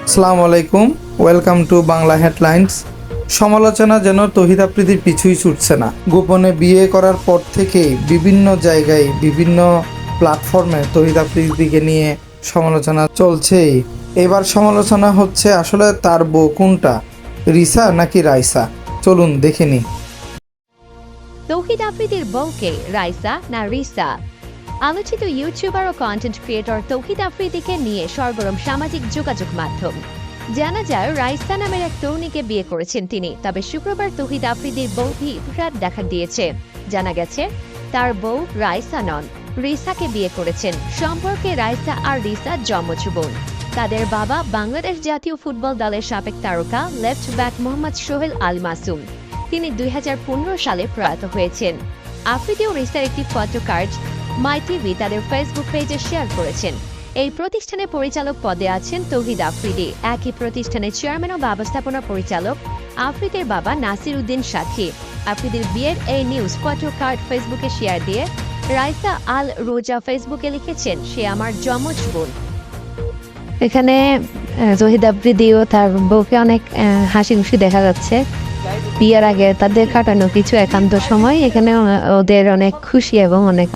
আসসালামু আলাইকুম, welcome to Bangla headlines. সমালোচনা যেন তৌহিদ আফ্রিদির পিছুই ছুটছে না। গোপনে বিয়ে করার পর থেকেই বিভিন্ন জায়গায় বিভিন্ন প্ল্যাটফর্মে তৌহিদ আফ্রিদিকে নিয়ে সমালোচনা চলছেই। এবার সমালোচনা হচ্ছে আসলে তার বউ কোনটা, রিসা নাকি রাইসা। চলুন দেখে নিই। তৌহিদ আফ্রিদির বউকে রাইসা না রিসা? আলোচিত ইউটিউবার ও কন্টেন্ট ক্রিয়েটর তৌহিদ আফ্রিদিকে নিয়ে সরগরম সামাজিক যোগাযোগ মাধ্যম। জানা যায় রাইসা নামের এক তরুণীকে বিয়ে করেছেন তিনি। তবে শুক্রবার তৌহিদ আফ্রিদির বউ বিভ্রাট দেখা দিয়েছে। জানা গেছে তার বউ রাইসা নন, রিসাকে বিয়ে করেছেন। সম্পর্কে রাইসা আর রিসা যমজ বোন। তাদের বাবা বাংলাদেশ জাতীয় ফুটবল দলের সাবেক তারকা লেফট ব্যাক মোহাম্মদ সোহেল আল মাসুম। তিনি 2015 সালে প্রয়াত হয়েছেন। আফ্রিদি ও রিসার একটি ফটো কার্ড মাই টিভি তাদের ফেসবুক পেজে শেয়ার করেছেন। এই প্রতিষ্ঠানের পরিচালক পদে আছেন তৌহিদ আফ্রিদি। একই প্রতিষ্ঠানের চেয়ারম্যান ও ব্যবস্থাপনা পরিচালক আফ্রিদির বাবা নাসির উদ্দিন সাক্ষী। আফ্রিদির বিয়ের এই নিউজ ফটো কার্ড ফেসবুকে শেয়ার দিয়ে রাইসা আল রোজা ফেসবুকে লিখেছেন, সে আমার যমজ বোন। এখানে তৌহিদ আফ্রিদি ও তার বউকে অনেক হাসি খুশি দেখা যাচ্ছে। বিয়ের আগে তাদের কাটানো কিছু একান্ত সময় এখানে ওদের অনেক খুশি এবং অনেক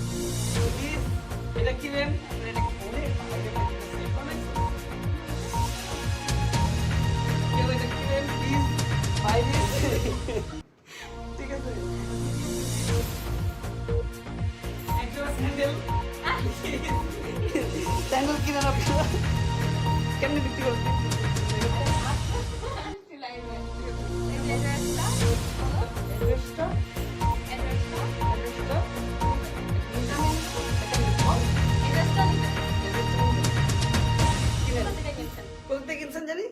কেমনে বিক্রি করতে কোথা থেকে কিনছেন জানি